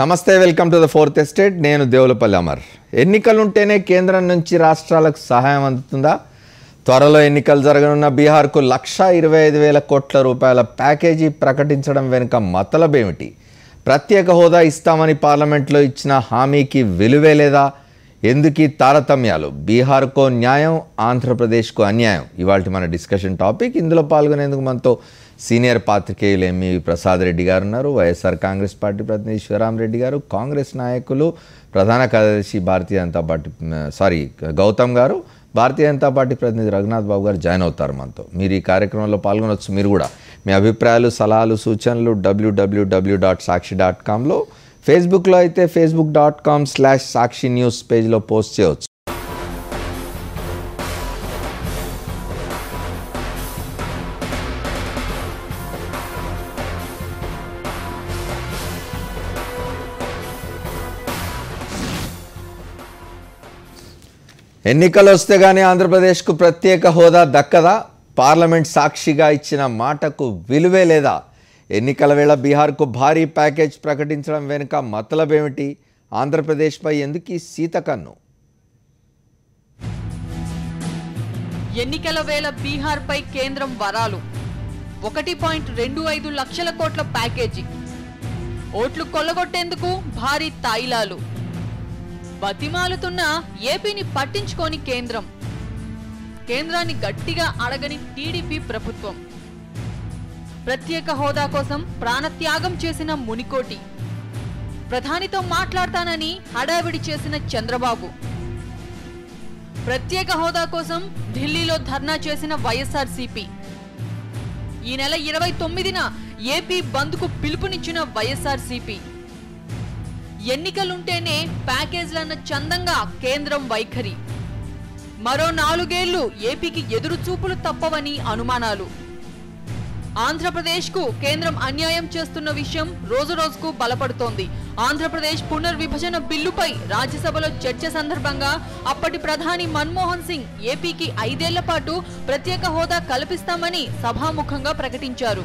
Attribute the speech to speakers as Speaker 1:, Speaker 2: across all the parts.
Speaker 1: నమస్తే, welcome to the fourth estate. నేను దేవులపల్లి అమర్. ఎన్నికలుంటేనే కేంద్రం నుంచి రాష్ట్రాలకు సహాయం అందుతుందా? త్వరలో ఎన్నికలు జరగనున్న బీహార్కు 1,25,000 కోట్ల రూపాయల ప్యాకేజీ ప్రకటించడం వెనుక మతలబేమిటి? ప్రత్యేక హోదా ఇస్తామని పార్లమెంట్లో ఇచ్చిన హామీకి విలువే లేదా? ఎందుకీ తారతమ్యాలు? బీహార్కో న్యాయం, ఆంధ్రప్రదేశ్కు అన్యాయం. ఇవాళ మన డిస్కషన్ టాపిక్. ఇందులో పాల్గొనేందుకు మనతో సీనియర్ పాత్రికేయులు ఎంఈ ప్రసాద్ రెడ్డి గారు ఉన్నారు, వైఎస్ఆర్ కాంగ్రెస్ పార్టీ ప్రతినిధి శివరాం రెడ్డి గారు, కాంగ్రెస్ నాయకులు ప్రధాన కార్యదర్శి గౌతమ్ గారు, భారతీయ జనతా పార్టీ ప్రతినిధి రఘునాథ్ బాబు గారు జాయిన్ అవుతారు మనతో. మీరు ఈ కార్యక్రమంలో పాల్గొనవచ్చు. మీరు కూడా మీ అభిప్రాయాలు, సలహాలు, సూచనలు www.sakshi.comలో, ఫేస్బుక్లో అయితే facebook.com/sakshi news పేజ్లో పోస్ట్ చేయవచ్చు. ఎన్నికలు వస్తే కానీ ఆంధ్రప్రదేశ్కు ప్రత్యేక హోదా దక్కదా? పార్లమెంట్ సాక్షిగా ఇచ్చిన మాటకు విలువే లేదా? ఎన్నికల వేళ బీహార్కు భారీ ప్యాకేజ్ ప్రకటించడం వెనుక మతలబేమిటి? ఆంధ్రప్రదేశ్పై ఎందుకీ సీతకన్ను?
Speaker 2: ఎన్నికల వేళ బీహార్పై కేంద్రం వరాలు. 1.25 లక్షల కోట్ల ప్యాకేజీ. ఓట్లు కొల్లగొట్టేందుకు భారీ తాయిలాలు. బతిమాలుతున్న ఏపీని పట్టించుకోని కేంద్రం. కేంద్రాన్ని గట్టిగా అడగని టీడీపీ ప్రభుత్వం. ప్రత్యేక హోదా కోసం ప్రాణత్యాగం చేసిన మునికోటి. ప్రధానితో మాట్లాడతానని హడావిడి చేసిన చంద్రబాబు. ప్రత్యేక హోదా కోసం ఢిల్లీలో ధర్నా చేసిన వైఎస్ఆర్సీపీ. ఈ నెల 29న ఏపీ బంద్కు పిలుపునిచ్చిన వైఎస్ఆర్సీపీ. ఎన్నికలుంటేనే ప్యాకేజ్లన్న చందంగా కేంద్రం వైఖరి. మరో 4 ఏళ్లు ఏపీకి ఎదురు చూపులు తప్పవని అనుమానాలు. ఆంధ్రప్రదేశ్కు కేంద్రం అన్యాయం చేస్తున్న విషయం రోజురోజుకు బలపడుతోంది. ఆంధ్రప్రదేశ్ పునర్విభజన బిల్లుపై రాజ్యసభలో చర్చ సందర్భంగా అప్పటి ప్రధాని మన్మోహన్ సింగ్ ఏపీకి 5 ఏళ్ల పాటు ప్రత్యేక హోదా కల్పిస్తామని సభాముఖంగా ప్రకటించారు.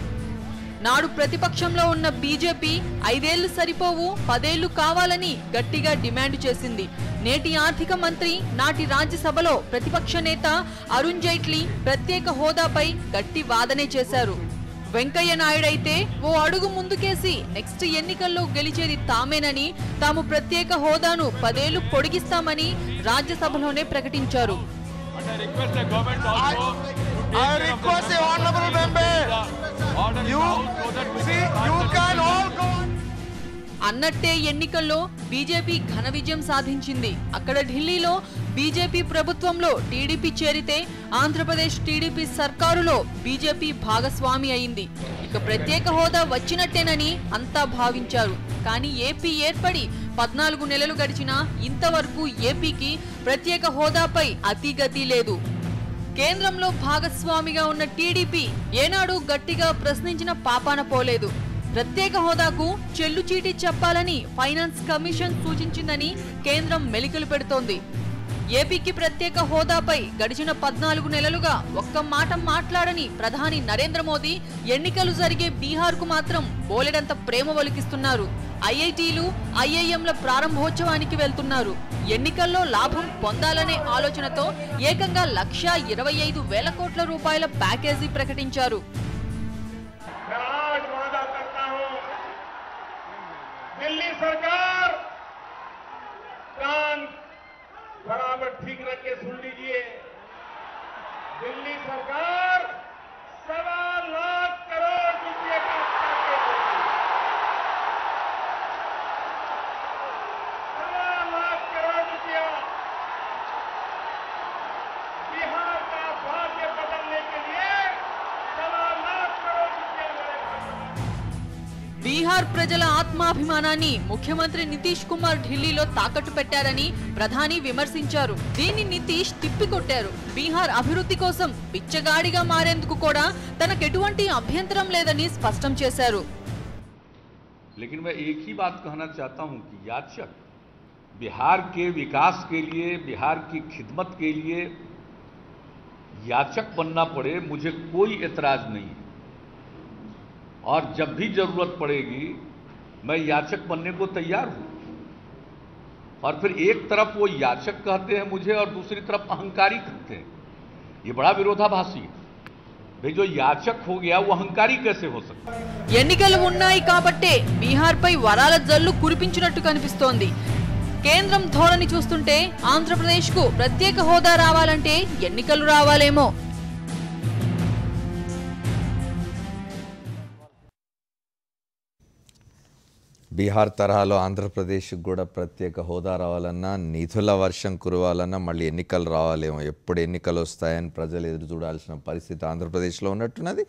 Speaker 2: నాడు ప్రతిపక్షంలో ఉన్న బీజేపీ 5 ఏళ్లు సరిపోవు, 10 ఏళ్లు కావాలని గట్టిగా డిమాండ్ చేసింది. నేటి ఆర్థిక మంత్రి, నాటి రాజ్యసభలో ప్రతిపక్ష నేత అరుణ్ జైట్లీ ప్రత్యేక హోదాపై గట్టి వాదనే చేశారు. వెంకయ్య నాయుడైతే ఓ అడుగు ముందుకేసి నెక్స్ట్ ఎన్నికల్లో గెలిచేది తామేనని, తాము ప్రత్యేక హోదాను 10 ఏళ్లు పొడిగిస్తామని రాజ్యసభలోనే ప్రకటించారు. అన్నట్టే ఎన్నికల్లో బీజేపీ ఘన విజయం సాధించింది. అక్కడ ఢిల్లీలో బీజేపీ ప్రభుత్వంలో టీడీపీ చేరితే ఆంధ్రప్రదేశ్ టీడీపీ సర్కారులో బీజేపీ భాగస్వామి అయింది. ఇక ప్రత్యేక హోదా వచ్చినట్టేనని అంతా భావించారు. కానీ ఏపీ ఏర్పడి 14 నెలలు గడిచినా ఇంతవరకు ఏపీకి ప్రత్యేక హోదాపై అతిగతి లేదు. కేంద్రంలో భాగస్వామిగా ఉన్న టీడీపీ ఏనాడు గట్టిగా ప్రశ్నించిన పాపాన పోలేదు. ప్రత్యేక హోదాకు చెల్లుచీటీ చెప్పాలని ఫైనాన్స్ కమిషన్ సూచించిందని కేంద్రం మెలికలు పెడుతోంది. ఏపీకి ప్రత్యేక హోదాపై గడిచిన 14 నెలలుగా ఒక్క మాట మాట్లాడని ప్రధాని నరేంద్ర మోదీ ఎన్నికలు జరిగే బీహార్కు మాత్రం బోలెడంత ప్రేమ ఒలికిస్తున్నారు. ఐఐటీలు, ఐఐఎంల ప్రారంభోత్సవానికి వెళ్తున్నారు. ఎన్నికల్లో లాభం పొందాలనే ఆలోచనతో ఏకంగా 1,25,000 కోట్ల రూపాయల ప్యాకేజీ ప్రకటించారు.
Speaker 3: दिल्ली सरकार कान बराबर ठीक रख के सुन लीजिए. दिल्ली सरकार 1.25 लाख करोड़ रुपए का पैकेज, 1.25 लाख करोड़ रुपया बिहार का भाग्य बदलने के लिए 1.25 लाख करोड़ रुपया मेरे
Speaker 2: బీహార్ ప్రజల ఆత్మాభిమానాన్ని ముఖ్యమంత్రి నితీష్ కుమార్ ఢిల్లీలో తాకట్టు పెట్టారని ప్రధాని విమర్శించారు. దీన్ని నితీష్ తిప్పికొట్టారు. బీహార్ అభివృద్ధి కోసం బిచ్చగాడిగా మారేందుకు కూడా తనకెటువంటి అభ్యంతరం లేదని స్పష్టం చేశారు.
Speaker 4: लेकिन मैं एक ही बात कहना चाहता हूं कि याचक बिहार के विकास के लिए, बिहार की खिदमत के लिए याचक बनना पड़े, मुझे कोई एतराज नहीं है. और जब भी जरूरत पड़ेगी मैं याचक बनने को तैयार हूं। और फिर एक तरफ वो याचक कहते हैं मुझे और दूसरी तरफ अहंकारी कहते हैं। ये बड़ा विरोधाभासी है। भाई जो याचक हो गया वो अहंकारी कैसे हो सकता है?
Speaker 2: ఎన్నికలు ఉన్నాయి కాబట్టే బీహార్పై వరాల జల్లు కురిపించినట్టు కనిపిస్తోంది. కేంద్రం ధోరణి చూస్తుంటే ఆంధ్రప్రదేశ్కు ప్రత్యేక హోదా రావాలంటే ఎన్నికలు రావాలేమో.
Speaker 1: బీహార్ తరహాలో ఆంధ్రప్రదేశ్కి కూడా ప్రత్యేక హోదా రావాలన్నా, నిధుల వర్షం కురవాలన్నా మళ్ళీ ఎన్నికలు రావాలేమో. ఎప్పుడు ఎన్నికలు వస్తాయని ప్రజలు ఎదురు చూడాల్సిన పరిస్థితి ఆంధ్రప్రదేశ్లో ఉన్నట్టున్నది.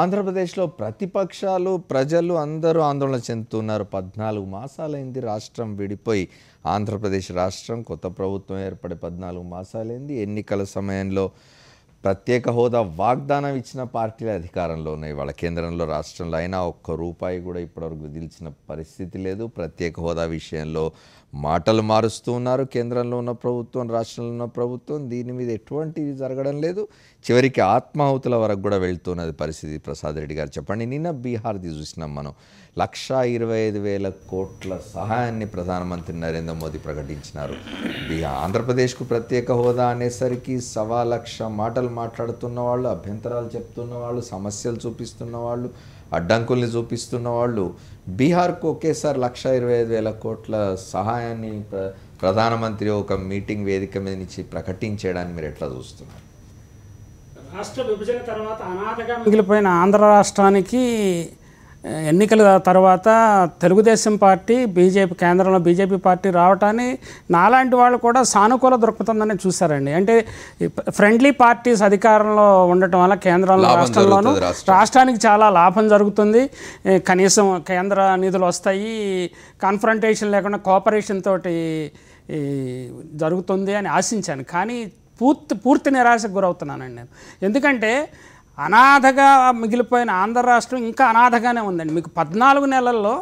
Speaker 1: ఆంధ్రప్రదేశ్లో ప్రతిపక్షాలు, ప్రజలు అందరూ ఆందోళన చెందుతున్నారు. 14 మాసాలైంది రాష్ట్రం విడిపోయి. ఆంధ్రప్రదేశ్ రాష్ట్రం కొత్త ప్రభుత్వం ఏర్పడి 14 మాసాలైంది. ఎన్నికల సమయంలో ప్రత్యేక హోదా వాగ్దానం ఇచ్చిన పార్టీలు అధికారంలో ఉన్నాయి. వాళ్ళ కేంద్రంలో, రాష్ట్రంలో అయినా ఒక్క రూపాయి కూడా ఇప్పటివరకు విధించిన పరిస్థితి లేదు. ప్రత్యేక హోదా విషయంలో మాటలు మారుస్తూ ఉన్నారు కేంద్రంలో ఉన్న ప్రభుత్వం, రాష్ట్రంలో ఉన్న ప్రభుత్వం. దీని మీద ఎటువంటిది జరగడం లేదు. చివరికి ఆత్మాహుతుల వరకు కూడా వెళ్తున్నది పరిస్థితి. ప్రసాద్ రెడ్డి గారు చెప్పండి. నిన్న బీహార్ది చూసినాం మనం. 1,25,000 కోట్ల సహాయాన్ని ప్రధానమంత్రి నరేంద్ర మోదీ ప్రకటించినారు. ఆంధ్రప్రదేశ్కు ప్రత్యేక హోదా అనేసరికి 1,25,000 మాటలు మాట్లాడుతున్న వాళ్ళు, అభ్యంతరాలు చెప్తున్న వాళ్ళు, సమస్యలు చూపిస్తున్న వాళ్ళు, అడ్డంకుల్ని చూపిస్తున్న వాళ్ళు బీహార్కు ఒకేసారి 1,25,000 కోట్ల సహాయాన్ని ప్రధానమంత్రి ఒక మీటింగ్ వేదిక మీద నుంచి ప్రకటించేయడాన్ని మీరు ఎట్లా చూస్తున్నారు?
Speaker 5: రాష్ట్ర విభజన తర్వాత అనాథగా మిగిలిపోయిన ఆంధ్ర రాష్ట్రానికి ఎన్నికల తర్వాత తెలుగుదేశం పార్టీ, బీజేపీ, కేంద్రంలో బీజేపీ పార్టీ రావటాన్ని నాలాంటి వాళ్ళు కూడా సానుకూల దృక్పథంగానే చూశారండి. అంటే ఫ్రెండ్లీ పార్టీస్ అధికారంలో ఉండటం వల్ల కేంద్రంలో, రాష్ట్రంలోనూ రాష్ట్రానికి చాలా లాభం జరుగుతుంది. కనీసం కేంద్ర నిధులు వస్తాయి, కాన్ఫ్రంటేషన్ లేకుండా కోఆపరేషన్ తోటి జరుగుతుంది అని ఆశించాను. కానీ పూర్తి నిరాశకు గురవుతున్నానండి నేను. ఎందుకంటే అనాథగా మిగిలిపోయిన ఆంధ్ర రాష్ట్రం ఇంకా అనాథగానే ఉందండి. మీకు 14 నెలల్లో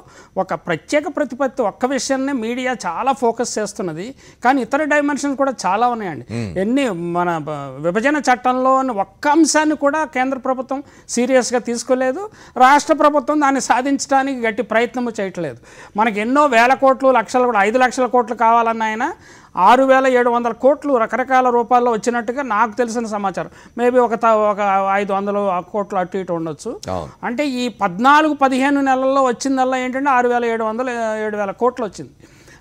Speaker 5: ఒక ప్రత్యేక ప్రతిపత్తి ఒక్క విషయాన్నే మీడియా చాలా ఫోకస్ చేస్తున్నది. కానీ ఇతర డైమెన్షన్స్ కూడా చాలా ఉన్నాయండి. మన విభజన చట్టంలోని ఒక్క అంశాన్ని కూడా కేంద్ర ప్రభుత్వం సీరియస్గా తీసుకోలేదు. రాష్ట్ర ప్రభుత్వం దాన్ని సాధించడానికి గట్టి ప్రయత్నము చేయట్లేదు. మనకి ఎన్నో వేల కోట్లు, లక్షలు కూడా 5 లక్షల కోట్లు కావాలన్న ఆయన 6,700 కోట్లు రకరకాల రూపాల్లో వచ్చినట్టుగా నాకు తెలిసిన సమాచారం. మేబీ ఒక 500 కోట్లు అటు ఇటు ఉండొచ్చు. అంటే ఈ 14-15 నెలల్లో వచ్చిందల్లా ఏంటంటే 6,700, 7,000 కోట్లు వచ్చింది.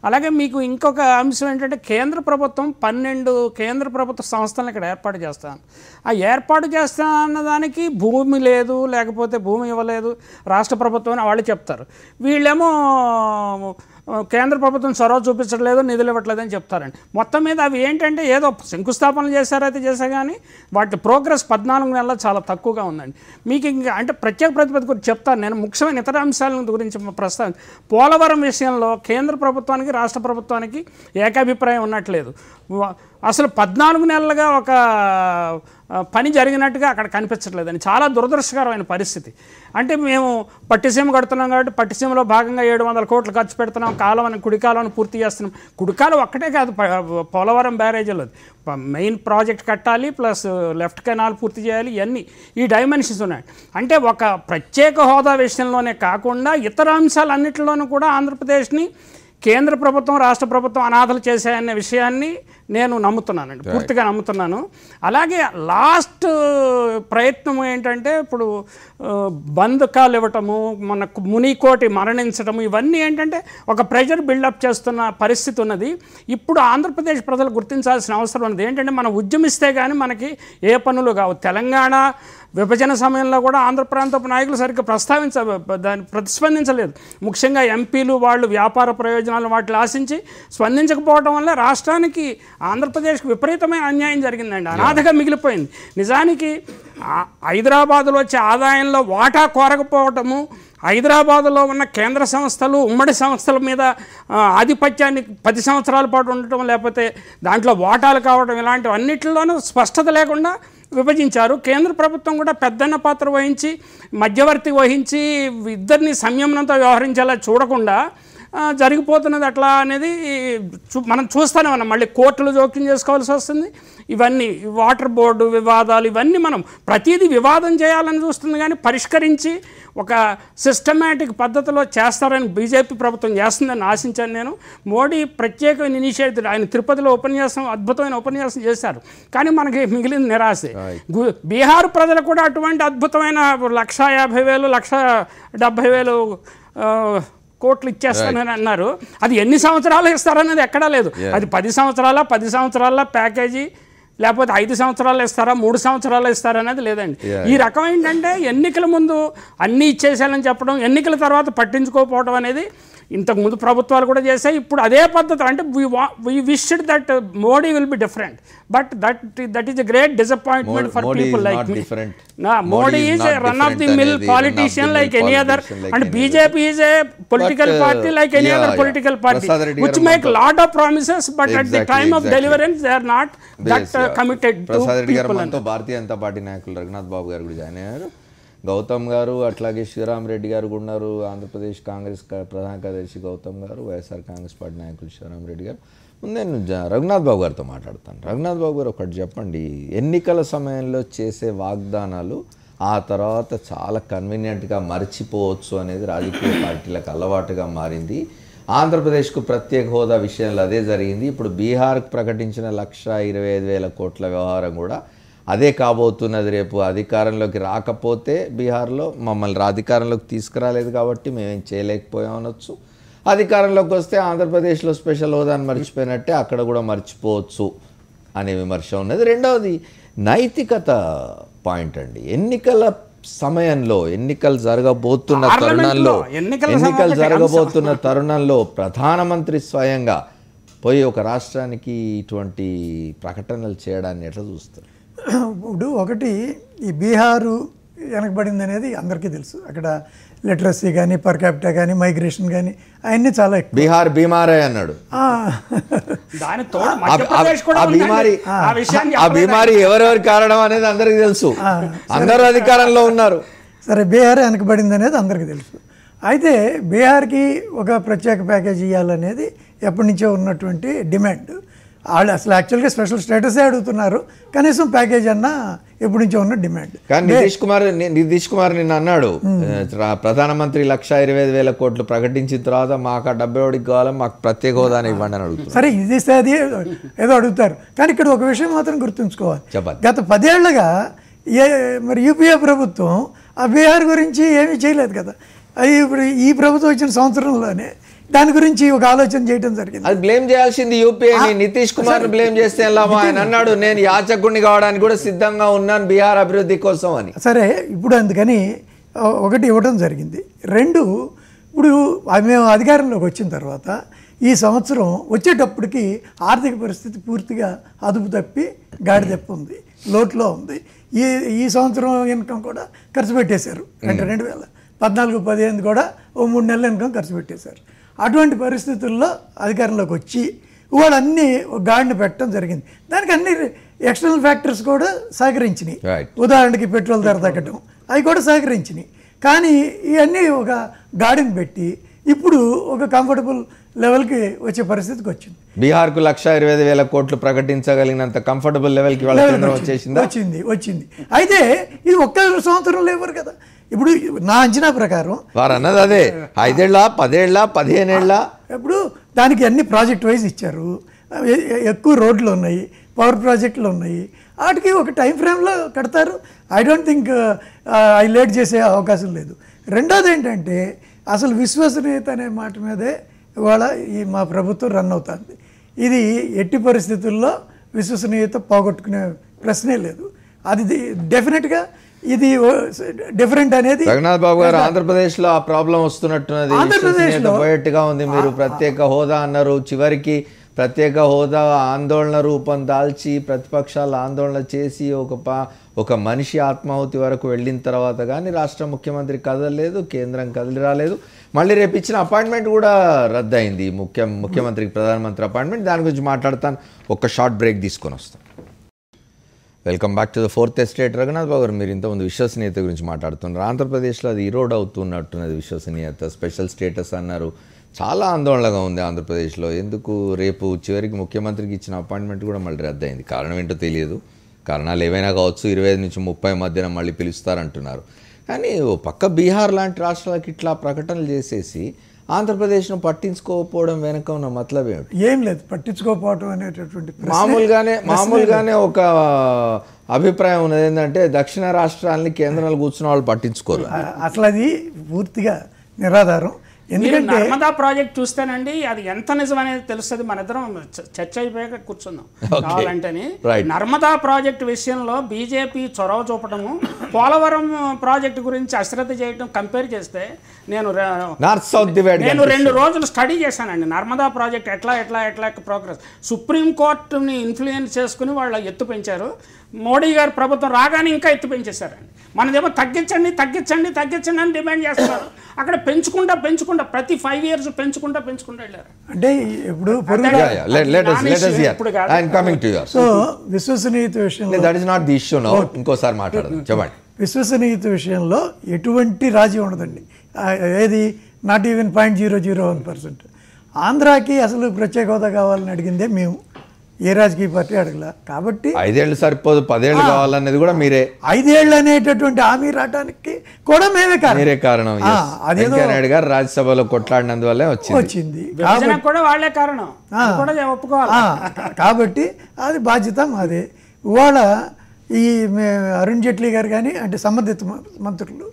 Speaker 5: అలాగే మీకు ఇంకొక అంశం ఏంటంటే కేంద్ర ప్రభుత్వం 12 కేంద్ర ప్రభుత్వ సంస్థలను ఇక్కడ ఏర్పాటు చేస్తాను. ఆ ఏర్పాటు చేస్తా అన్నదానికి భూమి లేదు, లేకపోతే భూమి ఇవ్వలేదు రాష్ట్ర ప్రభుత్వం అని వాళ్ళు చెప్తారు. వీళ్ళేమో కేంద్ర ప్రభుత్వం చొరవ చూపించట్లేదు, నిధులు ఇవ్వట్లేదు అని చెప్తారండి. మొత్తం మీద అవి ఏంటంటే ఏదో శంకుస్థాపనలు చేశారైతే చేసా కానీ వాటి ప్రోగ్రెస్ 14 నెలల్లో చాలా తక్కువగా ఉందండి. మీకు ఇంకా అంటే ప్రత్యేక ప్రతిపత్తి గురించి చెప్తాను నేను. ముఖ్యమైన ఇతర అంశాల గురించి ప్రస్తావన, పోలవరం విషయంలో కేంద్ర ప్రభుత్వానికి, రాష్ట్ర ప్రభుత్వానికి ఏకాభిప్రాయం ఉన్నట్లేదు. అసలు 14 నెలలుగా ఒక పని జరిగినట్టుగా అక్కడ కనిపించట్లేదని చాలా దురదృష్టకరమైన పరిస్థితి. అంటే మేము పట్టిసీమ కడుతున్నాం కాబట్టి పట్టిసీమలో భాగంగా 700 కోట్లు ఖర్చు పెడుతున్నాం, కుడి కాలువను పూర్తి చేస్తున్నాం. కుడి కాలువ ఒక్కటే కాదు, పోలవరం బ్యారేజీలో మెయిన్ ప్రాజెక్ట్ కట్టాలి, ప్లస్ లెఫ్ట్ కెనాల్ పూర్తి చేయాలి. ఇవన్నీ ఈ డైమెన్షన్స్ ఉన్నాయి. అంటే ఒక ప్రత్యేక హోదా విషయంలోనే కాకుండా ఇతర అంశాలన్నింటిలోనూ కూడా ఆంధ్రప్రదేశ్ని కేంద్ర ప్రభుత్వం, రాష్ట్ర ప్రభుత్వం అనాథలు చేశాయనే విషయాన్ని నేను నమ్ముతున్నానండి, పూర్తిగా నమ్ముతున్నాను. అలాగే లాస్ట్ ప్రయత్నం ఏంటంటే ఇప్పుడు బంద్ కాల్ ఇవ్వటము, మన మునికోటి మరణించటము, ఇవన్నీ ఏంటంటే ఒక ప్రెజర్ బిల్డప్ చేస్తున్న పరిస్థితి ఉన్నది. ఇప్పుడు ఆంధ్రప్రదేశ్ ప్రజలు గుర్తించాల్సిన అవసరం ఉన్నది ఏంటంటే మనం ఉద్యమిస్తే కానీ మనకి ఏ పనులు కావు. తెలంగాణ విభజన సమయంలో కూడా ఆంధ్ర ప్రాంతపు నాయకులు సరిగ్గా దాన్ని ప్రతిస్పందించలేదు. ముఖ్యంగా ఎంపీలు వాళ్ళు వ్యాపార ప్రయోజనాలు వాటిని ఆశించి స్పందించకపోవడం వల్ల రాష్ట్రానికి, ఆంధ్రప్రదేశ్కి విపరీతమైన అన్యాయం జరిగిందండి. అనాథగా మిగిలిపోయింది. నిజానికి హైదరాబాదులో వచ్చే ఆదాయంలో వాటా కోరకపోవటము, హైదరాబాదులో ఉన్న కేంద్ర సంస్థలు, ఉమ్మడి సంస్థల మీద ఆధిపత్యాన్ని 10 సంవత్సరాల పాటు ఉండటం, లేకపోతే దాంట్లో వాటాలు కావడం, ఇలాంటివన్నిటిలోనూ స్పష్టత లేకుండా విభజించారు. కేంద్ర ప్రభుత్వం కూడా పెద్దన్న పాత్ర వహించి, మధ్యవర్తి వహించి, ఇద్దరిని సంయమనంతో వ్యవహరించేలా చూడకుండా జరిగిపోతున్నది అట్లా అనేది మనం చూస్తూనే ఉన్నాం. మళ్ళీ కోర్టులు జోక్యం చేసుకోవాల్సి వస్తుంది. ఇవన్నీ వాటర్ బోర్డు వివాదాలు ఇవన్నీ మనం ప్రతిదీ వివాదం చేయాలని చూస్తుంది, కానీ పరిష్కరించి ఒక సిస్టమేటిక్ పద్ధతిలో చేస్తారని బీజేపీ ప్రభుత్వం చేస్తుందని ఆశించాను నేను. మోడీ ప్రత్యేకమైన ఇనిషియేటివ్, ఆయన తిరుపతిలో అద్భుతమైన ఉపన్యాసం చేశారు, కానీ మనకి మిగిలిన నిరాశే. బీహార్ ప్రజలు కూడా అటువంటి అద్భుతమైన 1,50,000 1,70,000 కోట్లు ఇచ్చేస్తానని అన్నారు. అది ఎన్ని సంవత్సరాలు ఇస్తారనేది ఎక్కడా లేదు. అది 10 సంవత్సరాల ప్యాకేజీ, లేకపోతే 5 సంవత్సరాలు ఇస్తారా 3 సంవత్సరాలు ఇస్తారా అనేది లేదండి. ఈ రకం ఏంటంటే ఎన్నికల ముందు అన్నీ ఇచ్చేసాలని చెప్పడం, ఎన్నికల తర్వాత పట్టించుకోకపోవడం అనేది ఇంతకుముందు ప్రభుత్వాలు కూడా చేశాయి. ఇప్పుడు అదే పద్ధతి. అంటే we wished that Modi will be different, but that is a great disappointment for people like me. Modi is a run of the mill politician like any other, and BJP is a political party like any other political party, which make lot of promises, but at the time of deliverance they are not that committed to people.
Speaker 1: Bharatiya Janata party నాయకులు రఘునాథ్ బాబు గారు కూడా join అయ్యారు, గౌతమ్ గారు, అట్లాగే శ్రీరామ్ రెడ్డి గారు కూడా ఉన్నారు. ఆంధ్రప్రదేశ్ కాంగ్రెస్ ప్రధాన కార్యదర్శి గౌతమ్ గారు, వైఎస్ఆర్ కాంగ్రెస్ పార్టీ నాయకులు శ్రీరామ్ రెడ్డి గారు. నేను రఘునాథ్ బాబు గారితో మాట్లాడతాను. రఘునాథ్ బాబు గారు ఒకటి చెప్పండి, ఎన్నికల సమయంలో చేసే వాగ్దానాలు ఆ తర్వాత చాలా కన్వీనియంట్గా మర్చిపోవచ్చు అనేది రాజకీయ పార్టీలకు అలవాటుగా మారింది. ఆంధ్రప్రదేశ్కు ప్రత్యేక హోదా విషయంలో అదే జరిగింది. ఇప్పుడు బీహార్కు ప్రకటించిన 1,25,000 కోట్ల వ్యవహారం కూడా అదే కాబోతున్నది. రేపు అధికారంలోకి రాకపోతే బీహార్లో మమ్మల్ని అధికారంలోకి తీసుకురాలేదు కాబట్టి మేమేం చేయలేకపోయామనొచ్చు, అధికారంలోకి వస్తే ఆంధ్రప్రదేశ్లో స్పెషల్ హోదాను మర్చిపోయినట్టే అక్కడ కూడా మర్చిపోవచ్చు అనే విమర్శ ఉన్నది. రెండవది నైతికత పాయింట్ అండి. ఎన్నికల సమయంలో ఎన్నికలు జరగబోతున్న తరుణంలో ప్రధానమంత్రి స్వయంగా పోయి ఒక రాష్ట్రానికి ఇటువంటి ప్రకటనలు చేయడాన్ని ఎట్లా చూస్తారు?
Speaker 6: ఇప్పుడు ఒకటి, ఈ బీహారు వెనకబడింది అనేది అందరికీ తెలుసు. అక్కడ లిటరసీ కానీ, పర్ క్యాపిటా కానీ, మైగ్రేషన్ కానీ అవన్నీ చాలా ఎక్కువ.
Speaker 1: బీహార్ బీమారే అన్నాడు. ఆ బీమారి ఎవరెవరి కారణం అనేది అందరికీ తెలుసు, అందరూ అధికారంలో ఉన్నారు.
Speaker 6: సరే, బీహార్ వెనకబడింది అనేది అందరికీ తెలుసు. అయితే బీహార్కి ఒక ప్రత్యేక ప్యాకేజ్ ఇవ్వాలనేది ఎప్పటి నుంచో ఉన్నటువంటి డిమాండ్. వాళ్ళు అసలు యాక్చువల్గా స్పెషల్ స్టేటసే అడుగుతున్నారు, కనీసం ప్యాకేజ్ అన్నా ఎప్పటి నుంచో ఉన్న డిమాండ్.
Speaker 1: కానీ నితీష్ కుమార్ నిన్న అన్నాడు, ప్రధానమంత్రి 1,25,000 కోట్లు ప్రకటించిన తర్వాత మాకు ఆ 70 కావాలి, మాకు ప్రత్యేక హోదా ఇవ్వండి అని అడుగుతారు.
Speaker 6: సరే, ఇది ఇస్తే అది ఏదో అడుగుతారు, కానీ ఇక్కడ ఒక విషయం మాత్రం గుర్తుంచుకోవాలి. గత 10 ఏళ్లుగా మరి యూపీఏ ప్రభుత్వం ఆ బీహార్ గురించి ఏమీ చేయలేదు కదా. అది ఇప్పుడు ఈ ప్రభుత్వం వచ్చిన సంవత్సరంలోనే దాని గురించి ఒక ఆలోచన చేయడం జరిగింది.
Speaker 1: అది బ్లేమ్ చేయాల్సింది యూపీఏని. నితీష్ కుమార్ బ్లేమ్ చేస్తే ఆయన అన్నాడు, నేను యాచకుడిని కావడానికి కూడా సిద్ధంగా ఉన్నాను బీహార్ అభివృద్ధి కోసం అని.
Speaker 6: సరే, ఇప్పుడు అందుకని ఒకటి ఇవ్వడం జరిగింది. 2, ఇప్పుడు మేము అధికారంలోకి వచ్చిన తర్వాత ఈ సంవత్సరం వచ్చేటప్పటికి ఆర్థిక పరిస్థితి పూర్తిగా అదుపు తప్పి గాడి తప్పి ఉంది, లోట్లో ఉంది. ఈ సంవత్సరం ఇన్కమ్ కూడా ఖర్చు పెట్టేశారు. అంటే 2014-15 కూడా ఓ 3 నెలల ఇన్కమ్ ఖర్చు పెట్టేశారు. అటువంటి పరిస్థితుల్లో అధికారంలోకి వచ్చి వాళ్ళన్నీ గాడిని పెట్టడం జరిగింది. దానికి అన్ని ఎక్స్టర్నల్ ఫ్యాక్టర్స్ కూడా సహకరించినాయి. ఉదాహరణకి పెట్రోల్ ధర తగ్గడం అవి కూడా సహకరించినాయి. కానీ ఇవన్నీ ఒక గాడిని పెట్టి ఇప్పుడు ఒక కంఫర్టబుల్ లెవెల్కి వచ్చే పరిస్థితికి వచ్చింది.
Speaker 1: బీహార్కు 1,25,000 కోట్లు ప్రకటించగలిగినంత కంఫర్టబుల్ లెవెల్కి
Speaker 6: వచ్చింది. అయితే ఇది ఒక్క సంవత్సరంలో ఇవ్వరు కదా. ఇప్పుడు నా అంచనా ప్రకారం
Speaker 1: వారు అన్నది అదే, 5 ఏళ్ళ 10 ఏళ్ళ 15 ఏళ్ళ.
Speaker 6: ఇప్పుడు దానికి అన్ని ప్రాజెక్ట్ వైజ్ ఇచ్చారు. ఎక్కువ రోడ్లు ఉన్నాయి, పవర్ ప్రాజెక్టులు ఉన్నాయి. వాటికి ఒక టైం ఫ్రేమ్లో కడతారు. ఐ డోంట్ థింక్ అవి లేట్ చేసే అవకాశం లేదు. రెండోది ఏంటంటే అసలు విశ్వసనీయత అనే మాట మీదే ఇవాళ మా ప్రభుత్వం రన్ అవుతుంది. ఇది ఎట్టి పరిస్థితుల్లో విశ్వసనీయత పోగొట్టుకునే ప్రశ్నే లేదు. అది డెఫినెట్గా ఇది డిఫరెంట్ అనేది.
Speaker 1: రఘునాథ్ బాబు గారు, ఆంధ్రప్రదేశ్లో ఆ ప్రాబ్లం వస్తున్నట్టున్నది, పోయేట్టుగా ఉంది. మీరు ప్రత్యేక హోదా అన్నారు, చివరికి ప్రత్యేక హోదా ఆందోళన రూపం దాల్చి ప్రతిపక్షాలు ఆందోళన చేసి ఒక మనిషి ఆత్మాహుతి వరకు వెళ్ళిన తర్వాత కానీ రాష్ట్ర ముఖ్యమంత్రి కదలలేదు, కేంద్రం కదిలి రాలేదు. మళ్ళీ రేపు ఇచ్చిన అపాయింట్మెంట్ కూడా రద్దయింది, ముఖ్యమంత్రికి ప్రధానమంత్రి అపాయింట్మెంట్. దాని గురించి మాట్లాడతాను, ఒక షార్ట్ బ్రేక్ తీసుకొని వస్తాను. Welcome back to the fourth estate. Raghunath Babu garu, మీరు ఇంతకుముందు విశ్వసనీయత గురించి మాట్లాడుతున్నారు. ఆంధ్రప్రదేశ్లో అది ఈరోడ్ అవుతున్నట్టున్నది విశ్వసనీయత. స్పెషల్ స్టేటస్ అన్నారు, చాలా ఆందోళనగా ఉంది ఆంధ్రప్రదేశ్లో. ఎందుకు రేపు చివరికి ముఖ్యమంత్రికి ఇచ్చిన అపాయింట్మెంట్ కూడా మళ్ళీ రద్దయింది. కారణం ఏంటో తెలియదు. కారణాలు ఏవైనా కావచ్చు. 25 నుంచి 30 మధ్యన మళ్ళీ పిలుస్తారంటున్నారు. కానీ ఓ పక్క బీహార్ లాంటి రాష్ట్రాలకు ఇట్లా ప్రకటనలు చేసేసి ఆంధ్రప్రదేశ్ను పట్టించుకోకపోవడం వెనక ఉన్న మతలబ్ ఏమిటి?
Speaker 6: ఏం లేదు, పట్టించుకోకపోవడం అనేటటువంటి
Speaker 1: మామూలుగానే ఒక అభిప్రాయం ఉన్నది ఏంటంటే దక్షిణ రాష్ట్రాలని కేంద్రాలు కూర్చున్న వాళ్ళు పట్టించుకోరు.
Speaker 6: అసలు అది పూర్తిగా నిరాధారం. ఎందుకంటే
Speaker 5: నర్మదా ప్రాజెక్ట్ చూస్తేనండి అది ఎంత నిజం అనేది తెలుస్తుంది. మన ఇద్దరం చర్చ అయిపోయాక కూర్చుందాం కావాలంటేని. నర్మదా ప్రాజెక్టు విషయంలో బీజేపీ చొరవ చూపడము, పోలవరం ప్రాజెక్టు గురించి అశ్రద్ధ చేయడం కంపేర్ చేస్తే నేను 2 రోజులు స్టడీ చేశానండి. నర్మదా ప్రాజెక్ట్ ఎట్లా ప్రోగ్రెస్. సుప్రీంకోర్టుని ఇన్ఫ్లుయెన్స్ చేసుకుని వాళ్ళు ఎత్తు పెంచారు. మోడీ గారు ప్రభుత్వం రాగానే ఇంకా ఎత్తు పెంచేశారండి. మనదేమో తగ్గించండి అని డిమాండ్ చేస్తున్నారు. అక్కడ పెంచుకుంటా ప్రతి 5 years పెంచుకుంటా వెళ్ళారు.
Speaker 6: అంటే ఇప్పుడు సో విశ్వసనీయత విషయంలో
Speaker 1: ఇంకోసారి మాట్లాడదాం. చెప్పండి.
Speaker 6: విశ్వసనీయత విషయంలో ఎటువంటి రాజీ ఉండదండి. ఏది నాట్ ఈవెన్ 0.001%. ఆంధ్రాకి అసలు ప్రత్యేక హోదా కావాలని అడిగిందే మేము, ఏ రాజకీయ పార్టీ అడగల. కాబట్టి
Speaker 1: 5 ఏళ్ళు సరిపోదు, 10 ఏళ్ళు కావాలనేది కూడా మీరే.
Speaker 6: 5 ఏళ్ళు అనేటటువంటి హామీ రావడానికి కూడా మీరే కారణం.
Speaker 1: అదేదో నాయుడు గారు రాజ్యసభలో కొట్లాడినందువల్లే వచ్చింది.
Speaker 5: కూడా వాళ్ళే కారణం.
Speaker 6: కాబట్టి అది బాధ్యత మాదే. ఇవాళ ఈ అరుణ్ జైట్లీ గారు కానీ, అంటే సంబంధిత మంత్రులు,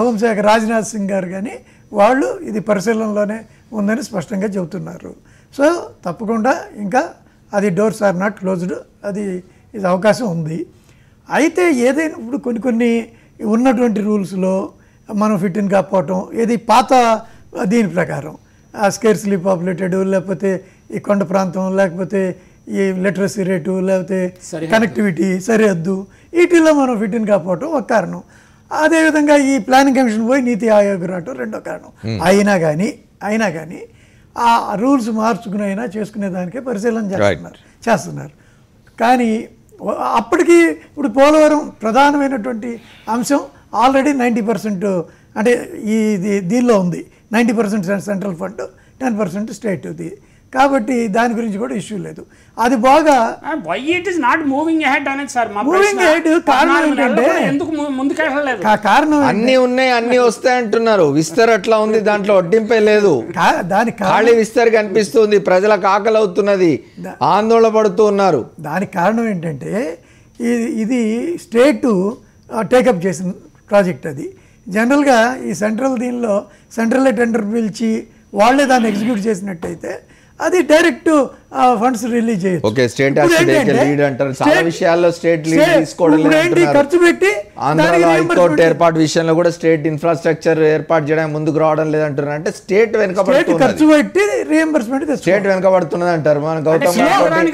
Speaker 6: హోంశాఖ రాజ్నాథ్ సింగ్ గారు కానీ, వాళ్ళు ఇది పరిశీలనలోనే ఉందని స్పష్టంగా చెబుతున్నారు. సో తప్పకుండా ఇంకా అది డోర్స్ ఆర్ నాట్ క్లోజ్డ్, అది ఇది అవకాశం ఉంది. అయితే ఏదైనా ఇప్పుడు కొన్ని ఉన్నటువంటి రూల్స్లో మనం ఫిట్ ఇన్ కాకపోవటం, ఏది పాత దీని ప్రకారం స్కేర్స్లీ పాపులేటెడ్, లేకపోతే ఈ కొండ ప్రాంతం, లేకపోతే ఈ లిటరసీ రేటు, లేకపోతే కనెక్టివిటీ సరిహద్దు, వీటిల్లో మనం ఫిట్ ఇన్ కాకపోవటం ఒక కారణం. అదేవిధంగా ఈ ప్లానింగ్ కమిషన్ పోయి నీతి ఆయోగ్ రావటం రెండో కారణం. అయినా కానీ ఆ రూల్స్ మార్చుకునైనా చేసుకునే దానికే పరిశీలన చేస్తున్నారు. కానీ అప్పటికి ఇప్పుడు పోలవరం ప్రధానమైనటువంటి అంశం ఆల్రెడీ 90% అంటే ఈ దీనిలో ఉంది. 90% సెంట్రల్ ఫండ్, 10% స్టేట్ది. కాబట్టి దాని గురించి కూడా ఇష్యూ లేదు. అది బాగా
Speaker 5: why it is not moving ahead అనేది సార్ మా
Speaker 6: మూవింగ్ అహెడ్ కారణం ఏంటంటే
Speaker 5: ఎందుకు ముందుకెళ్ళలేదు?
Speaker 6: కారణం
Speaker 1: అన్ని ఉన్నాయి, అన్ని వస్తాయి అంటున్నారు. విస్తర్ అట్లా ఉంది, దాంట్లో వడ్డింపే లేదు.
Speaker 6: దాని
Speaker 1: ఖాళీ విస్తర్ కనిపిస్తుంది, ప్రజలకు ఆకలి అవుతున్నది, ఆందోళన పడుతూ ఉన్నారు.
Speaker 6: దానికి కారణం ఏంటంటే ఇది స్టేట్ టేకప్ చేసిన ప్రాజెక్ట్. అది జనరల్గా ఈ సెంట్రల్ దీనిలో సెంట్రల్ టెండర్ పిలిచి వాళ్ళే దాన్ని ఎగ్జిక్యూట్ చేసినట్టయితే అది డైరెక్ట్ ఫండ్స్ రిలీజ్ చేయొచ్చు.
Speaker 1: ఓకే, స్టేట్ లీడ్ అంటారు. చాలా విషయాల్లో స్టేట్ లీడ్ తీసుకోవడం లేదు.
Speaker 6: ఖర్చు పెట్టి
Speaker 1: ఆంధ్రాలో హైకోర్టు ఏర్పాటు విషయంలో కూడా స్టేట్ ఇన్ఫ్రాస్ట్రక్చర్ ఏర్పాటు చేయడానికి ముందుకు రావడం లేదంటారు. అంటే స్టేట్ వెనకబడుతుంది,
Speaker 6: ఖర్చు పెట్టి రీఎంబర్స్మెంట్
Speaker 1: స్టేట్ వెనకబడుతున్నది అంటారు. మన గౌతమ్ రెడ్డి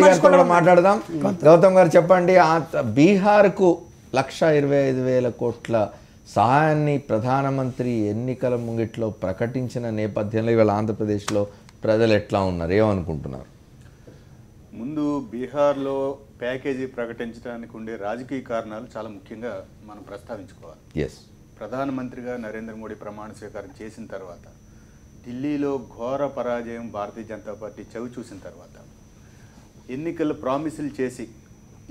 Speaker 1: గారితో కూడా మాట్లాడదాం. గౌతమ్ గారు చెప్పండి, బీహార్కు 1,25,000 కోట్ల సహాయాన్ని ప్రధానమంత్రి ఎన్నికల ముంగిట్లో ప్రకటించిన నేపథ్యంలో ఇవాళ ఆంధ్రప్రదేశ్లో ప్రజలు ఎట్లా ఉన్నారు, ఏమనుకుంటున్నారు?
Speaker 7: ముందు బీహార్లో ప్యాకేజీ ప్రకటించడానికి ఉండే రాజకీయ కారణాలు చాలా ముఖ్యంగా మనం ప్రస్తావించుకోవాలి. ప్రధానమంత్రిగా నరేంద్ర మోడీ ప్రమాణ స్వీకారం చేసిన తర్వాత ఢిల్లీలో ఘోర పరాజయం భారతీయ జనతా పార్టీ చవి చూసిన తర్వాత ఎన్నికల ప్రామిసులు చేసి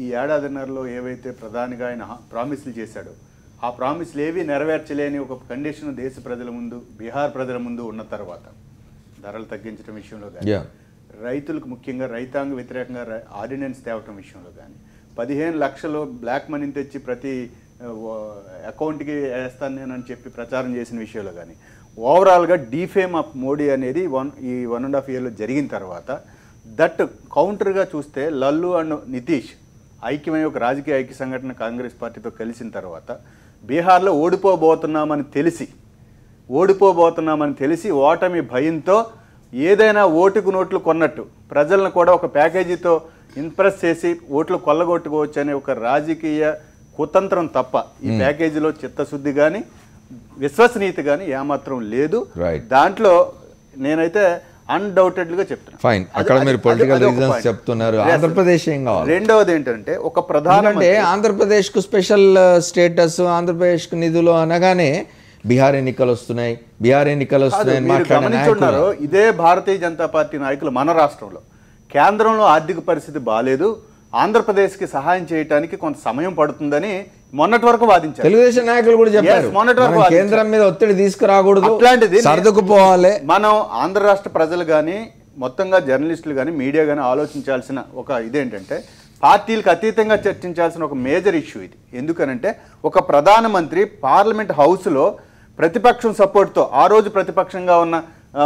Speaker 7: ఈ ఏడాదిన్నరలో ఏవైతే ప్రధానిగా ఆయన ప్రామిసులు చేశాడో ఆ ప్రామిస్లు ఏవి నెరవేర్చలేని ఒక కండిషన్ దేశ ప్రజల ముందు, బీహార్ ప్రజల ముందు ఉన్న తర్వాత ధరలు తగ్గించడం విషయంలో కానీ, రైతులకు ముఖ్యంగా రైతాంగ వ్యతిరేకంగా ఆర్డినెన్స్ తేవటం విషయంలో కానీ, 15 లక్షలు బ్లాక్ మనీని తెచ్చి ప్రతి అకౌంట్కి వేస్తాను నేనని చెప్పి ప్రచారం చేసిన విషయంలో కానీ, ఓవరాల్గా డీఫేమ్ ఆఫ్ మోడీ అనేది ఈ 1.5 yearలో జరిగిన తర్వాత దట్ కౌంటర్గా చూస్తే లల్లు అండ్ నితీష్ ఐక్యమై ఒక రాజకీయ ఐక్య సంఘటన కాంగ్రెస్ పార్టీతో కలిసిన తర్వాత బీహార్లో ఓడిపోబోతున్నామని తెలిసి ఓటమి భయంతో ఏదైనా ఓటుకు నోట్లు కొన్నట్టు ప్రజలను కూడా ఒక ప్యాకేజీతో ఇంప్రెస్ చేసి ఓట్లు కొల్లగొట్టుకోవచ్చు అనే ఒక రాజకీయ కుతంత్రం తప్ప ఈ ప్యాకేజీలో చిత్తశుద్ధి కానీ విశ్వసనీయత కానీ ఏమాత్రం లేదు. దాంట్లో నేనైతే అన్డౌటెడ్గా చెప్తున్నాను.
Speaker 1: ఫైన్, అక్కడ మీరు పొలిటికల్ రీజన్స్ చెప్తున్నారు. ఆంధ్రప్రదేశ్ ఏం కావాలి?
Speaker 7: రెండవది ఏంటంటే ఒక ప్రధాన
Speaker 1: ఆంధ్రప్రదేశ్కు స్పెషల్ స్టేటస్, ఆంధ్రప్రదేశ్కు నిధులు అనగానే బీహార్ ఎన్నికలు వస్తున్నాయి అని
Speaker 7: గమనించున్నారు. ఇదే భారతీయ జనతా పార్టీ నాయకులు మన రాష్ట్రంలో కేంద్రంలో ఆర్థిక పరిస్థితి బాగాలేదు, ఆంధ్రప్రదేశ్కి సహాయం చేయడానికి కొంత సమయం పడుతుందని మొన్నటి వరకు వాదించారు.
Speaker 1: తెలుగుదేశం నాయకులు కూడా చెప్పారు కేంద్రం మీద ఒత్తిడి తీసుకురాకూడదు,
Speaker 7: అట్లాంటిది
Speaker 1: సర్దుకుపోవాలి.
Speaker 7: మనం ఆంధ్ర రాష్ట్ర ప్రజలు కానీ మొత్తంగా జర్నలిస్టులు కానీ మీడియా కానీ ఆలోచించాల్సిన ఒక ఇదేంటంటే పార్టీలకు అతీతంగా చర్చించాల్సిన ఒక మేజర్ ఇష్యూ ఇది. ఎందుకనంటే ఒక ప్రధానమంత్రి పార్లమెంట్ హౌస్లో ప్రతిపక్షం సపోర్ట్తో, ఆ రోజు ప్రతిపక్షంగా ఉన్న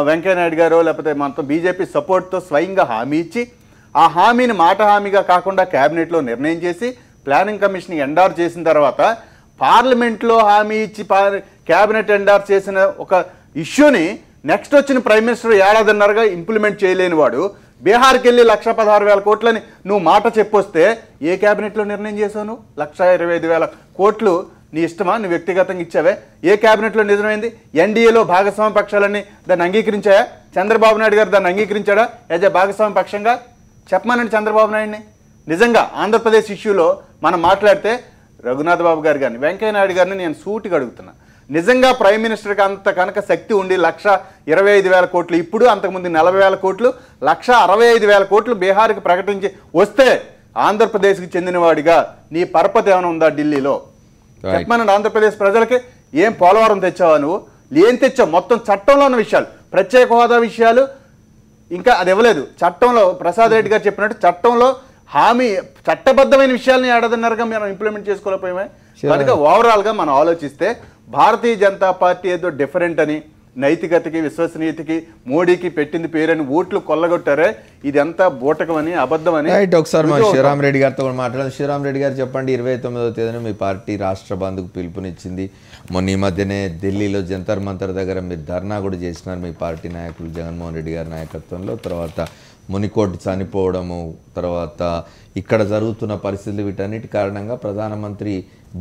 Speaker 7: వెంకయ్యనాయుడు గారు లేకపోతే మనతో బీజేపీ సపోర్ట్తో స్వయంగా హామీ ఇచ్చి ఆ హామీని మాట హామీగా కాకుండా క్యాబినెట్లో నిర్ణయం చేసి ప్లానింగ్ కమిషన్ ఎండార్ చేసిన తర్వాత పార్లమెంట్లో హామీ ఇచ్చి క్యాబినెట్ ఎండార్ చేసిన ఒక ఇష్యూని నెక్స్ట్ వచ్చిన ప్రైమ్ మినిస్టర్ ఏడాదిన్నరగా ఇంప్లిమెంట్ చేయలేని వాడు బీహార్కి వెళ్ళి 1,16,000 కోట్లని నువ్వు మాట చెప్పొస్తే ఏ క్యాబినెట్లో నిర్ణయం చేశావు? 1,25,000 కోట్లు నీ ఇష్టమా? నువ్వు వ్యక్తిగతంగా ఇచ్చావే? ఏ క్యాబినెట్లో నిజమైంది? ఎన్డీఏలో భాగస్వామ్య పక్షాలన్నీ దాన్ని అంగీకరించాయా? చంద్రబాబు నాయుడు గారు దాన్ని అంగీకరించాడా యాజ్ ఏ భాగస్వామ్య పక్షంగా? చెప్పమానండి చంద్రబాబు నాయుడిని. నిజంగా ఆంధ్రప్రదేశ్ ఇష్యూలో మనం మాట్లాడితే రఘునాథ్ బాబు గారు కానీ వెంకయ్యనాయుడు గారిని నేను సూటిగా అడుగుతున్నా, నిజంగా ప్రైమ్ మినిస్టర్కి అంత కనుక శక్తి ఉండి 1,25,000 కోట్లు, ఇప్పుడు అంతకుముందు 40,000 కోట్లు, 1,65,000 కోట్లు బీహార్కి ప్రకటించి వస్తే ఆంధ్రప్రదేశ్కి చెందినవాడిగా నీ పరపతి ఏమైనా ఉందా ఢిల్లీలో? చెప్పమనండి ఆంధ్రప్రదేశ్ ప్రజలకి. ఏం పోలవరం తెచ్చావా నువ్వు? ఏం తెచ్చావు? మొత్తం చట్టంలో ఉన్న విషయాలు, ప్రత్యేక హోదా విషయాలు ఇంకా అది ఇవ్వలేదు. చట్టంలో ప్రసాద్ రెడ్డి గారు చెప్పినట్టు చట్టంలో హామీ చట్టబద్ధమైన విషయాలని ఏడాదిన్నరగా మనం ఇంప్లిమెంట్ చేసుకోలేకపోయామే. కనుక ఓవరాల్గా మనం ఆలోచిస్తే భారతీయ జనతా పార్టీ ఏదో డిఫరెంట్ అని, నైతికతకి విశ్వసనీయతకి మోడీకి పెట్టింది పేరని ఓట్లు కొల్లగొట్టారే, ఇది అంతా బూటకమని అబద్ధమని.
Speaker 1: ఒకసారి మా శ్రీరామ్ రెడ్డి గారితో కూడా మాట్లాడాలి. శ్రీరామ్ రెడ్డి గారు చెప్పండి, 29వ తేదీన మీ పార్టీ రాష్ట్ర బంద్కు పిలుపునిచ్చింది. మొన్న ఈ మధ్యనే ఢిల్లీలో జంతర్ మంతర్ దగ్గర మీరు ధర్నా కూడా చేసినారు మీ పార్టీ నాయకులు జగన్మోహన్ రెడ్డి గారి నాయకత్వంలో. తర్వాత మునికోటి చనిపోవడము, తర్వాత ఇక్కడ జరుగుతున్న పరిస్థితులు, వీటన్నిటి కారణంగా ప్రధానమంత్రి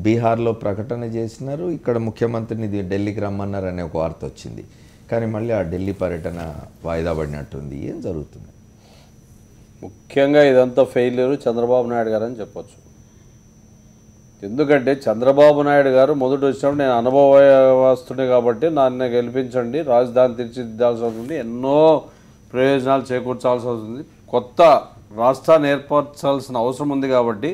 Speaker 1: బీహార్లో ప్రకటన చేసినారు. ఇక్కడ ముఖ్యమంత్రిని ఢిల్లీకి రమ్మన్నారు అనే ఒక వార్త వచ్చింది. కానీ మళ్ళీ ఆ ఢిల్లీ పర్యటన వాయిదా పడినట్టుంది. ఏం జరుగుతుంది?
Speaker 8: ముఖ్యంగా ఇదంతా ఫెయిల్యూర్ చంద్రబాబు నాయుడు గారు అని చెప్పొచ్చు. ఎందుకంటే చంద్రబాబు నాయుడు గారు మొదటి వచ్చినప్పుడు నేను అనుభవస్తుని కాబట్టి నన్ను గెలిపించండి, రాజధాని తీర్చిదిద్దాల్సి అవుతుంది, ఎన్నో ప్రయోజనాలు చేకూర్చాల్సి అవుతుంది, కొత్త రాష్ట్రాన్ని ఏర్పరచాల్సిన అవసరం ఉంది కాబట్టి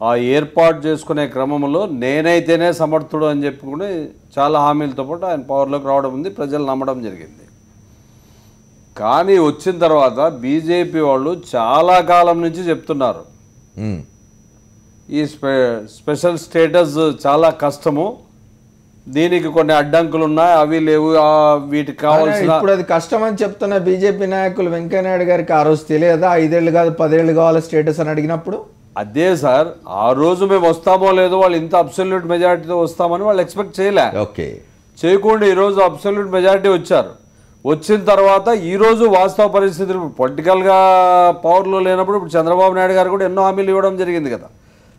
Speaker 8: ఆ ఏర్పాటు చేసుకునే క్రమంలో నేనైతేనే సమర్థుడు అని చెప్పుకుని చాలా హామీలతో పాటు ఆయన పవర్లోకి రావడం ఉంది, ప్రజలు నమ్మడం జరిగింది. కానీ వచ్చిన తర్వాత బీజేపీ వాళ్ళు చాలా కాలం నుంచి చెప్తున్నారు ఈ స్పెషల్ స్టేటస్ చాలా కష్టము, దీనికి కొన్ని అడ్డంకులు ఉన్నాయి, అవి లేవు, వీటికి కావాల్సిన.
Speaker 1: ఇప్పుడు అది కష్టం అని చెప్తున్న బీజేపీ నాయకులు వెంకయ్యనాయుడు గారికి ఆ రోజు తెలియదా 5 ఏళ్ళు కాదు 10 ఏళ్ళు కావాలి స్టేటస్ అని అడిగినప్పుడు?
Speaker 8: అదే సార్, ఆ రోజు మేము వస్తామో లేదో వాళ్ళు ఇంత అబ్సల్యూట్ మెజారిటీతో వస్తామని వాళ్ళు ఎక్స్పెక్ట్ చేయలే.
Speaker 1: ఓకే,
Speaker 8: చేయకుండా ఈరోజు అబ్సల్యూట్ మెజారిటీ వచ్చారు. వచ్చిన తర్వాత ఈరోజు వాస్తవ పరిస్థితులు పొలిటికల్గా పవర్లో లేనప్పుడు ఇప్పుడు చంద్రబాబు నాయుడు గారు కూడా ఎన్నో హామీలు ఇవ్వడం జరిగింది కదా.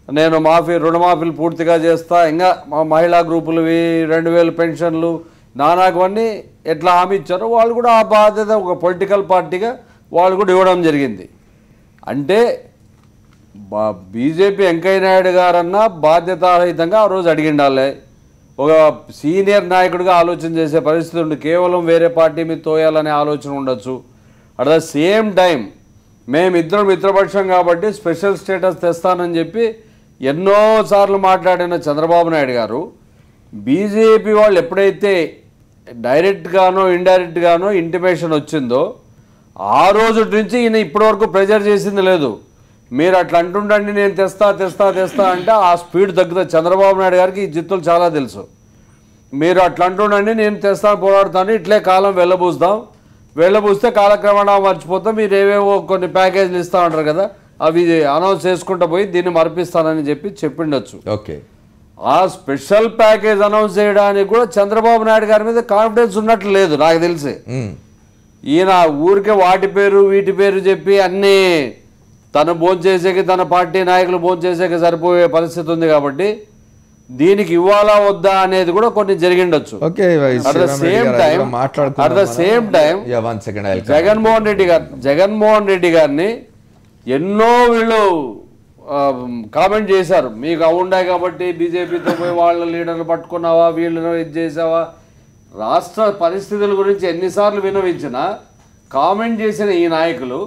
Speaker 8: నేను రుణమాఫీలు పూర్తిగా చేస్తా, ఇంకా మహిళా గ్రూపులవి 2,000 పెన్షన్లు, నానాకువన్నీ ఎట్లా హామీ ఇచ్చారో వాళ్ళు కూడా ఆ బాధ్యత ఒక పొలిటికల్ పార్టీగా వాళ్ళు కూడా ఇవ్వడం జరిగింది. అంటే బీజేపీ వెంకయ్యనాయుడు గారన్నా బాధ్యతారహితంగా ఆ రోజు అడిగిండాలి. ఒక సీనియర్ నాయకుడిగా ఆలోచన చేసే పరిస్థితి ఉండి కేవలం వేరే పార్టీ మీద తోయాలనే ఆలోచన ఉండొచ్చు. అట్ ద సేమ్ టైం మేమిద్దరం మిత్రపక్షం కాబట్టి స్పెషల్ స్టేటస్ తెస్తానని చెప్పి ఎన్నోసార్లు మాట్లాడిన చంద్రబాబు నాయుడు గారు బీజేపీ వాళ్ళు ఎప్పుడైతే డైరెక్ట్గానో ఇండైరెక్ట్గానో ఇంటిమేషన్ వచ్చిందో ఆ రోజు నుంచి ఈయన ఇప్పటివరకు ప్రెజర్ చేసింది లేదు. మీరు అట్లా అంటుండండి నేను తెస్తా అంటే ఆ స్పీడ్ తగ్గుతుంది. చంద్రబాబు నాయుడు గారికి ఈ జిత్తులు చాలా తెలుసు. మీరు అట్లా అంటుండండి నేను తెస్తాను, పోరాడుతాను, ఇట్లే కాలం వెళ్ళబూస్తే కాలక్రమేణా మర్చిపోతాం, మీరు ఏవేవో కొన్ని ప్యాకేజీలు ఇస్తూ ఉంటారు కదా, అవి అనౌన్స్ చేసుకుంటూ పోయి దీన్ని మర్పిస్తానని చెప్పిండొచ్చు.
Speaker 1: ఓకే,
Speaker 8: ఆ స్పెషల్ ప్యాకేజ్ అనౌన్స్ చేయడానికి కూడా చంద్రబాబు నాయుడు గారి మీద కాన్ఫిడెన్స్ ఉన్నట్లు లేదు నాకు తెలిసి. ఈయన ఊరికే వాటి పేరు వీటి పేరు చెప్పి అన్నీ తను భోంచేసేకి తన పార్టీ నాయకులు భోంచేసేకి సరిపోయే పరిస్థితి ఉంది కాబట్టి దీనికి ఇవ్వాలా వద్దా అనేది కూడా కొన్ని జరిగిండొచ్చు. At the same time Jaganmohan Reddy గారిని ఎన్నో వీళ్ళు కామెంట్ చేశారు, మీకు అవుండే కాబట్టి బీజేపీతో పోయి వాళ్ళ లీడర్లు పట్టుకున్నావా, వీళ్ళను ఇది చేసావా. రాష్ట్ర పరిస్థితుల గురించి ఎన్నిసార్లు విన్నవించినా కామెంట్ చేసిన ఈ నాయకులు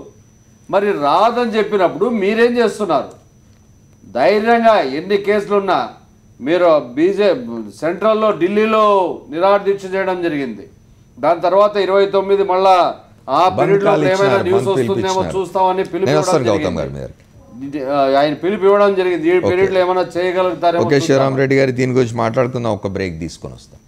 Speaker 8: మరి రాదని చెప్పినప్పుడు మీరేం చేస్తున్నారు? ధైర్యంగా ఎన్ని కేసులున్నా మీరు సెంట్రల్లో ఢిల్లీలో నిరాహార దీక్ష చేయడం జరిగింది. దాని తర్వాత 29 మళ్ళా ఆ పీరియడ్లో ఏమైనా న్యూస్ వస్తుందేమో చూస్తామని ఆయన పిలుపు ఇవ్వడం జరిగింది. ఈ పీరియడ్లో ఏమైనా చేయగలుగుతారేమో.
Speaker 1: ఓకే, శివరామ్ రెడ్డి గారు దీని గురించి మాట్లాడుకుందాం, ఒక బ్రేక్ తీసుకొని వస్తాం.